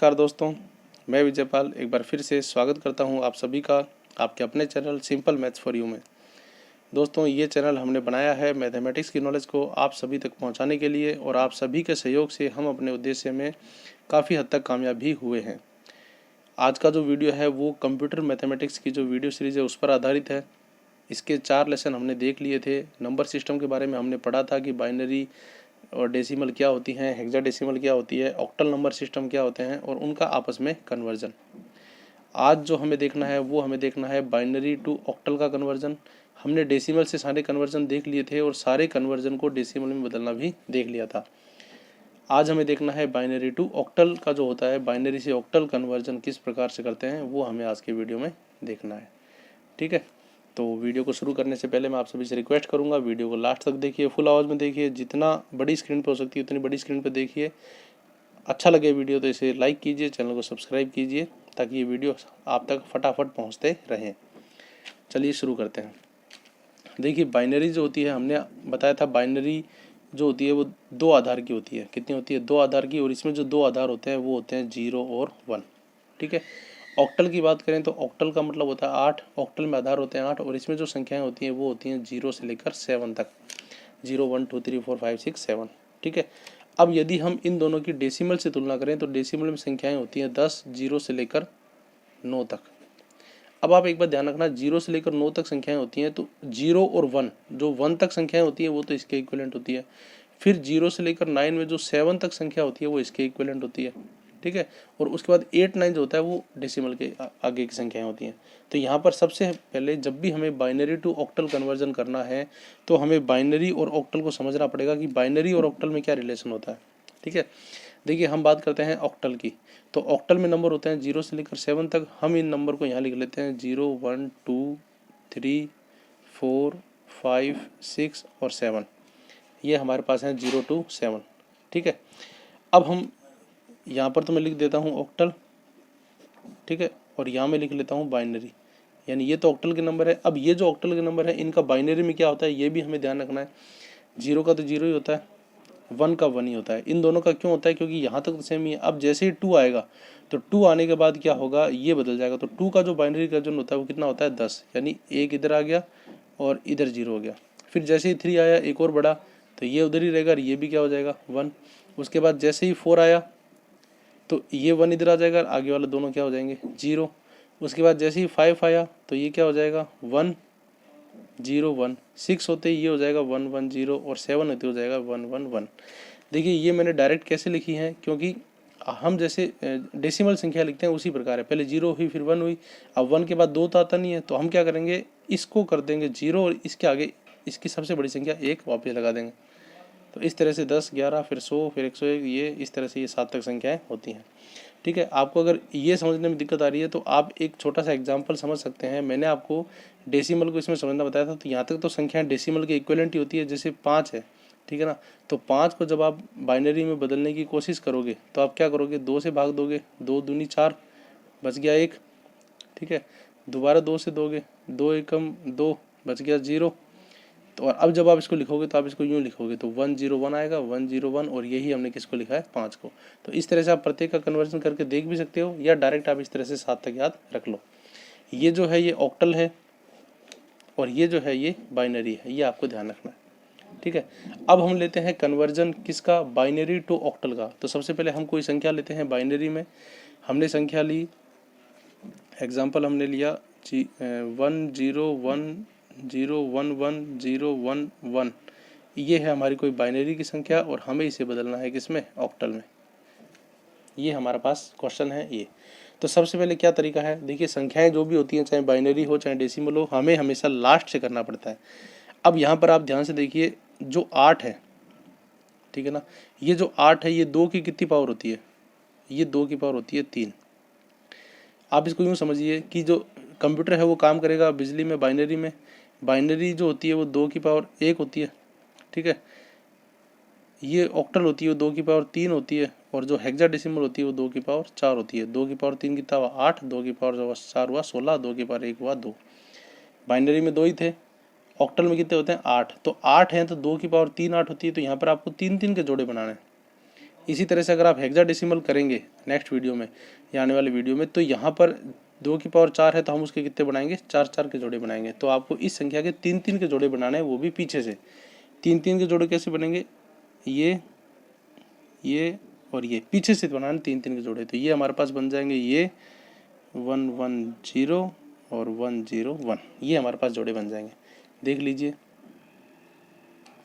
नमस्कार दोस्तों, मैं विजय पाल एक बार फिर से स्वागत करता हूं आप सभी का आपके अपने channel simple maths for you में। दोस्तों, ये चैनल हमने बनाया है मैथमेटिक्स की नॉलेज को आप सभी तक पहुंचाने के लिए और आप सभी के सहयोग से हम अपने उद्देश्य में काफ़ी हद तक कामयाब भी हुए हैं। आज का जो वीडियो है वो कंप्यूटर मैथमेटिक्स की जो वीडियो सीरीज़ है उस पर आधारित है। इसके 4 लेसन हमने देख लिए थे। नंबर सिस्टम के बारे में हमने पढ़ा था कि बाइनरी और डेसिमल क्या होती हैं, हेक्साडेसिमल क्या होती है, ऑक्टल नंबर सिस्टम क्या होते हैं और उनका आपस में कन्वर्जन। आज जो हमें देखना है वो हमें देखना है बाइनरी टू ऑक्टल का कन्वर्जन। हमने डेसिमल से सारे कन्वर्जन देख लिए थे और सारे कन्वर्जन को डेसिमल में बदलना भी देख लिया था। आज हमें देखना है बाइनरी टू ऑक्टल का जो होता है, बाइनरी से ऑक्टल कन्वर्जन किस प्रकार से करते हैं वो हमें आज के वीडियो में देखना है। ठीक है, तो वीडियो को शुरू करने से पहले मैं आप सभी से रिक्वेस्ट करूंगा, वीडियो को लास्ट तक देखिए, फुल आवाज़ में देखिए, जितना बड़ी स्क्रीन पर हो सकती है उतनी बड़ी स्क्रीन पर देखिए। अच्छा लगे वीडियो तो इसे लाइक कीजिए, चैनल को सब्सक्राइब कीजिए ताकि ये वीडियो आप तक फटाफट पहुंचते रहें। चलिए शुरू करते हैं। देखिए, बाइनरी जो होती है, हमने बताया था बाइनरी जो होती है वो 2 आधार की होती है। कितनी होती है? 2 आधार की। और इसमें जो 2 आधार होते हैं वो होते हैं 0 और 1। ठीक है। ऑक्टल की बात करें तो ऑक्टल का मतलब होता है 8। ऑक्टल में आधार होते हैं 8 और इसमें जो संख्याएं होती हैं वो होती हैं 0 से लेकर 7 तक। 0 1 2 3 4 5 6 7। ठीक है। अब यदि हम इन दोनों की डेसिमल से तुलना करें तो डेसिमल में संख्याएं होती हैं 10, 0 से लेकर 9 तक। अब आप एक बार ध्यान रखना, 0 से लेकर 9 तक संख्याएं होती हैं तो 0 और 1, जो 1 तक संख्याएं होती हैं वो तो इसके इक्विवेलेंट होती है। फिर 0 से लेकर 9 में जो 7 तक संख्या होती है वो इसके इक्विवेलेंट होती है। ठीक है। और उसके बाद 8 9 जो होता है वो डेसिमल के आगे की संख्याएं होती हैं। तो यहाँ पर सबसे पहले जब भी हमें बाइनरी टू ऑक्टल कन्वर्जन करना है तो हमें बाइनरी और ऑक्टल को समझना पड़ेगा कि बाइनरी और ऑक्टल में क्या रिलेशन होता है। ठीक है। देखिए, हम बात करते हैं ऑक्टल की, तो ऑक्टल में नंबर होते हैं 0 से लेकर 7 तक। हम इन नंबर को यहाँ लिख लेते हैं 0 1 2 3 4 5 6 और 7। ये हमारे पास हैं 0 to 7। ठीक है। अब हम यहाँ पर तो मैं लिख देता हूँ ऑक्टल। ठीक है। और यहाँ मैं लिख लेता हूँ बाइनरी, यानी ये तो ऑक्टल के नंबर है। अब ये जो ऑक्टल के नंबर है इनका बाइनरी में क्या होता है ये भी हमें ध्यान रखना है। 0 का तो 0 ही होता है, 1 का 1 ही होता है। इन दोनों का क्यों होता है? क्योंकि यहाँ तक तो सेम ही है। अब जैसे ही 2 आएगा तो 2 आने के बाद क्या होगा, ये बदल जाएगा। तो 2 का जो बाइनरी वर्जन होता है वो कितना होता है? 10, यानी एक इधर आ गया और इधर 0 हो गया। फिर जैसे ही 3 आया एक और बड़ा तो ये उधर ही रहेगा और ये भी क्या हो जाएगा? 1। उसके बाद जैसे ही 4 आया तो ये 1 इधर आ जाएगा और आगे वाले दोनों क्या हो जाएंगे? 0। उसके बाद जैसे ही 5 आया तो ये क्या हो जाएगा? 1 0 1। 6 होते ही ये हो जाएगा 1 1 0 और 7 होते हो जाएगा 1 1 1। देखिए, ये मैंने डायरेक्ट कैसे लिखी है, क्योंकि हम जैसे डेसिमल संख्या लिखते हैं उसी प्रकार है। पहले 0 हुई फिर 1 हुई। अब 1 के बाद 2 तो आता नहीं है, तो हम क्या करेंगे, इसको कर देंगे 0 और इसके आगे इसकी सबसे बड़ी संख्या 1 वापस लगा देंगे। तो इस तरह से 10 11 फिर 100 फिर 101, ये इस तरह से ये 7 तक संख्याएं होती हैं। ठीक है। आपको अगर ये समझने में दिक्कत आ रही है तो आप एक छोटा सा एग्जांपल समझ सकते हैं। मैंने आपको डेसिमल को इसमें समझना बताया था, तो यहाँ तक तो संख्याएं डेसिमल के इक्विवेलेंट ही होती है। जैसे 5 है, ठीक है ना, तो 5 को जब आप बाइनरी में बदलने की कोशिश करोगे तो आप क्या करोगे? 2 से भाग दोगे, 2 दूनी 4, बच गया 1। ठीक है। दोबारा 2 से दोगे, 2 एकम 2, बच गया 0। तो और अब जब आप इसको लिखोगे तो आप इसको यूँ लिखोगे तो 1 0 1 आएगा, 1 0 1। और यही हमने किसको लिखा है? 5 को। तो इस तरह से आप प्रत्येक का कन्वर्जन करके देख भी सकते हो या डायरेक्ट आप इस तरह से 7 तक याद रख लो। ये जो है ये ऑक्टल है और ये जो है ये बाइनरी है, ये आपको ध्यान रखना है। ठीक है। अब हम लेते हैं कन्वर्जन किसका? बाइनरी टू ऑक्टल का। तो सबसे पहले हम कोई संख्या लेते हैं बाइनरी में। हमने संख्या ली, एग्जाम्पल हमने लिया 1 0 1 0 1 1 0 1 1। ये है हमारी कोई बाइनरी की संख्या और हमें इसे बदलना है किसमें? ऑक्टल में। ये हमारा पास क्वेश्चन है ये। तो सबसे पहले क्या तरीका है? देखिए, संख्याएं जो भी होती हैं, चाहे बाइनरी हो चाहे डेसिमल हो, हमें हमेशा लास्ट से करना पड़ता है। अब यहाँ पर आप ध्यान से देखिए, जो 8 है, ठीक है ना, ये जो 8 है ये 2 की कितनी पावर होती है? ये 2 की पावर होती है 3। आप इसको यूँ समझिए कि जो कंप्यूटर है वो काम करेगा बिजली में, बाइनरी में। बाइनरी जो होती है वो 2 की पावर 1 होती है। ठीक है। ये ऑक्टल होती है वो 2 की पावर 3 होती है और जो हेक्साडेसिमल होती है वो 2 की पावर 4 होती है। 2 की पावर 3 कितना हुआ? 8, 2 की पावर 4 हुआ 16, 2 की पावर 1 हुआ 2। बाइनरी में 2 ही थे, ऑक्टल में कितने होते हैं? 8। तो 8 हैं तो 2 की पावर 3 8 होती है। तो यहाँ पर आपको 3 3 के जोड़े बनाने हैं। इसी तरह से अगर आप हेक्साडेसिमल करेंगे नेक्स्ट वीडियो में या आने वाले वीडियो में, तो यहाँ पर 2 की पावर 4 है तो हम उसके कितने बनाएंगे, 4-4 के जोड़े बनाएंगे। तो आपको इस संख्या के 3-3 के जोड़े बनाने हैं, वो भी पीछे से। 3-3 के जोड़े कैसे बनेंगे, ये और ये पीछे से बनाने 3-3 के जोड़े। तो ये हमारे पास बन जाएंगे ये 110 और 101, ये हमारे पास जोड़े बन जाएंगे, देख लीजिए।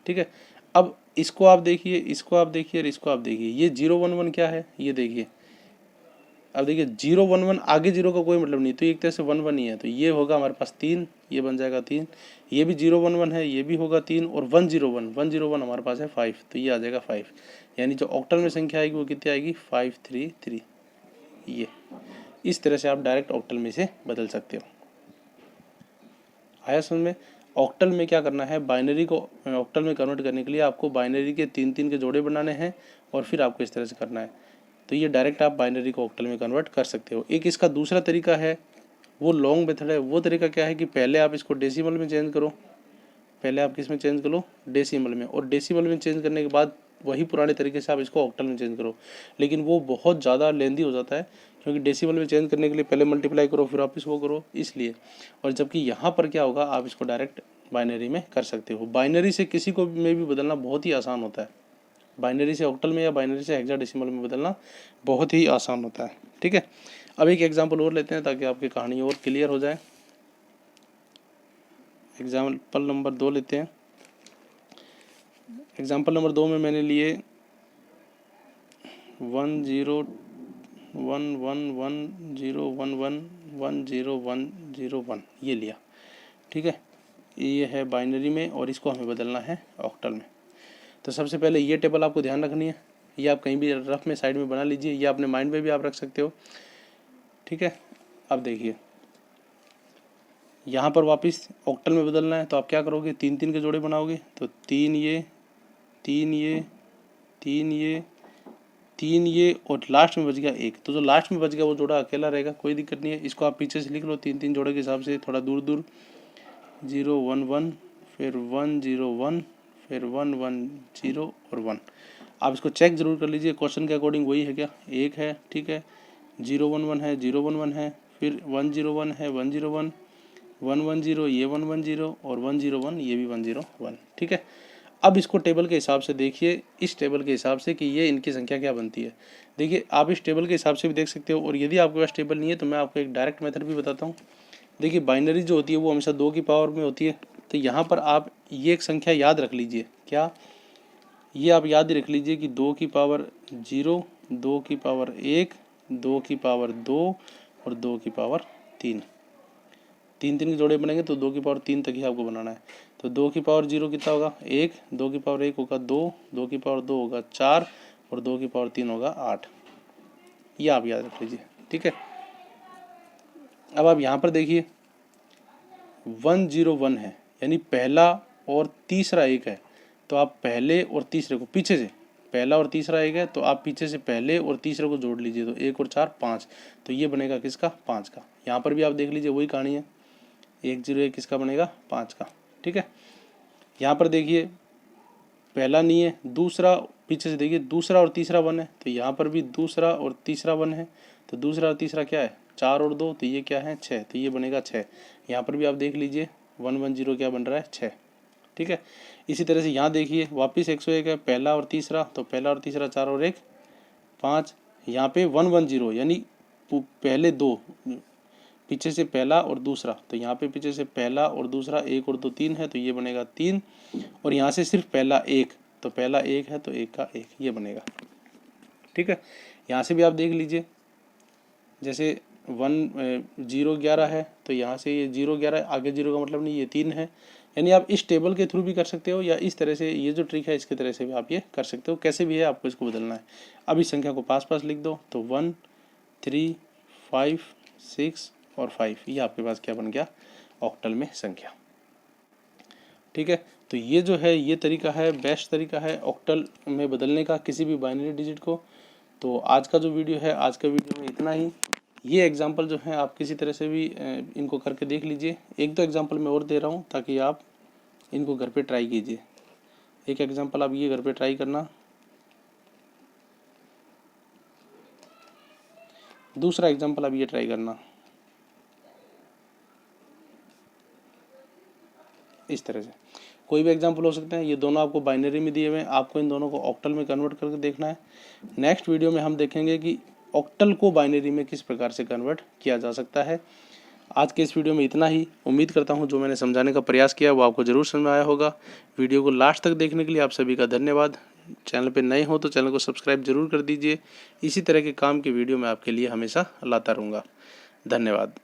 ठीक है, अब इसको आप देखिए, इसको आप देखिए और इसको आप देखिए। ये 011 क्या है, ये देखिए। अब देखिए 011 आगे 0 का कोई मतलब नहीं, तो एक तरह से 11 ही है। तो ये होगा हमारे पास 3, ये बन जाएगा 3। ये भी 011 है, ये भी होगा 3। और 101 हमारे पास है 5, तो ये आ जाएगा 5। यानी जो ऑक्टल में संख्या आएगी वो कितनी आएगी, 533। ये इस तरह से आप डायरेक्ट ऑक्टल में से बदल सकते हो। आया समझ में। ऑक्टल में क्या करना है, बाइनरी को ऑक्टल में कन्वर्ट करने के लिए आपको बाइनरी के 3-3 के जोड़े बनाने हैं और फिर आपको इस तरह से करना है। तो ये डायरेक्ट आप बाइनरी को ऑक्टल में कन्वर्ट कर सकते हो। एक इसका दूसरा तरीका है, वो लॉन्ग मेथड है। वो तरीका क्या है कि पहले आप इसको डेसिमल में चेंज करो, पहले आप किस में चेंज करो, डेसिमल में। और डेसिमल में चेंज करने के बाद वही पुराने तरीके से आप इसको ऑक्टल में चेंज करो। लेकिन वो बहुत ज़्यादा लेंदी हो जाता है, क्योंकि डेसिमल में चेंज करने के लिए पहले मल्टीप्लाई करो फिर वापस वो करो, इसलिए। और जबकि यहाँ पर क्या होगा, आप इसको डायरेक्ट बाइनरी में कर सकते हो। बाइनरी से किसी को में भी बदलना बहुत ही आसान होता है। बाइनरी से ऑक्टल में या बाइनरी से हेक्साडेसिमल में बदलना बहुत ही आसान होता है। ठीक है, अब एक एग्जांपल और लेते हैं ताकि आपकी कहानी और क्लियर हो जाए। एग्जाम्पल नंबर 2 लेते हैं। एग्जाम्पल नंबर 2 में मैंने लिए 10111011101 ये लिया। ठीक है, ये है बाइनरी में और इसको हमें बदलना है ऑक्टल में। तो सबसे पहले ये टेबल आपको ध्यान रखनी है, ये आप कहीं भी रफ में साइड में बना लीजिए, ये अपने माइंड में भी आप रख सकते हो। ठीक है, अब देखिए यहाँ पर वापस ऑक्टल में बदलना है, तो आप क्या करोगे, 3-3 के जोड़े बनाओगे। तो 3 ये 3 ये 3 ये 3 ये और लास्ट में बच गया 1। तो जो लास्ट में बच गया वो जोड़ा अकेला रहेगा, कोई दिक्कत नहीं है। इसको आप पीछे से लिख लो 3-3 जोड़े के हिसाब से, थोड़ा दूर दूर। 011 फिर 101 फिर 110 और 1। आप इसको चेक जरूर कर लीजिए क्वेश्चन के अकॉर्डिंग वही है क्या, 1 है। ठीक है, 011 है, 011 है, फिर 101 है, 101, 110 ये 110 और 101 ये भी 101। ठीक है, अब इसको टेबल के हिसाब से देखिए, इस टेबल के हिसाब से कि ये इनकी संख्या क्या बनती है। देखिए आप इस टेबल के हिसाब से भी देख सकते हो, और यदि आपके पास टेबल नहीं है तो मैं आपको एक डायरेक्ट मेथड भी बताता हूँ। देखिए बाइनरी जो होती है वो हमेशा 2 की पावर में होती है। तो यहाँ पर आप ये एक संख्या याद रख लीजिए, क्या, ये आप याद ही रख लीजिए कि 2 की पावर 0, 2 की पावर 1, 2 की पावर 2 और 2 की पावर 3। 3-3 के जोड़े बनेंगे तो 2 की पावर 3 तक ही आपको बनाना है। तो 2 की पावर 0 कितना होगा, 1, 2 की पावर 1 होगा 2, 2 की पावर 2 होगा 4 और 2 की पावर 3 होगा 8। ये आप याद रख लीजिए। ठीक है, अब आप यहाँ पर देखिए 101 है, यानी पहला और तीसरा एक है। तो आप पहले और तीसरे को पीछे से, पहला और तीसरा एक है तो आप पीछे से पहले और तीसरे को जोड़ लीजिए। तो 1 और 4 5, तो ये बनेगा किसका, 5 का। यहाँ पर भी आप देख लीजिए वही कहानी है, 101 किसका बनेगा, 5 का। ठीक है, यहाँ पर देखिए पहला नहीं है, दूसरा पीछे से देखिए दूसरा और तीसरा 1 है, तो यहाँ पर भी दूसरा और तीसरा 1 है। तो दूसरा और तीसरा क्या है, 4 और 2, तो ये क्या है 6, तो ये बनेगा 6। यहाँ पर भी आप देख लीजिए 110 क्या बन रहा है 6। ठीक है, इसी तरह से यहाँ देखिए वापस 101 है, पहला और तीसरा, तो पहला और तीसरा 4 और 1 5। यहाँ पे 110 यानी पहले 2, पीछे से पहला और दूसरा, तो यहाँ पे पीछे से पहला और दूसरा 1 और 2 3 है, तो ये बनेगा 3। और यहाँ से सिर्फ पहला 1, तो पहला 1 है तो 1 का 1 ये बनेगा। ठीक है, यहाँ से भी आप देख लीजिए, जैसे 1011 है तो यहाँ से ये 011 आगे 0 का मतलब नहीं, ये 3 है। यानी आप इस टेबल के थ्रू भी कर सकते हो, या इस तरह से ये जो ट्रिक है इसके तरह से भी आप ये कर सकते हो, कैसे भी है आपको इसको बदलना है। अब इस संख्या को पास पास लिख दो, तो 1 3 5 6 और 5, ये आपके पास क्या बन गया, ऑक्टल में संख्या। ठीक है, तो ये जो है ये तरीका है, बेस्ट तरीका है ऑक्टल में बदलने का किसी भी बाइनरी डिजिट को। तो आज का जो वीडियो है, आज का वीडियो में इतना ही। ये एग्जांपल जो है आप किसी तरह से भी इनको करके देख लीजिए। एक दो एग्जांपल मैं और दे रहा हूँ ताकि आप इनको घर पे ट्राई कीजिए। एक एग्जांपल आप ये घर पे ट्राई करना, दूसरा एग्जाम्पल अब ये ट्राई करना, इस तरह से कोई भी एग्जाम्पल हो सकते हैं। ये दोनों आपको बाइनरी में दिए हुए हैं, आपको इन दोनों को ऑक्टल में कन्वर्ट करके देखना है। नेक्स्ट वीडियो में हम देखेंगे कि ऑक्टल को बाइनरी में किस प्रकार से कन्वर्ट किया जा सकता है। आज के इस वीडियो में इतना ही। उम्मीद करता हूँ जो मैंने समझाने का प्रयास किया वो आपको ज़रूर समझ में आया होगा। वीडियो को लास्ट तक देखने के लिए आप सभी का धन्यवाद। चैनल पर नए हो तो चैनल को सब्सक्राइब जरूर कर दीजिए। इसी तरह के काम की वीडियो मैं आपके लिए हमेशा लाता रहूँगा। धन्यवाद।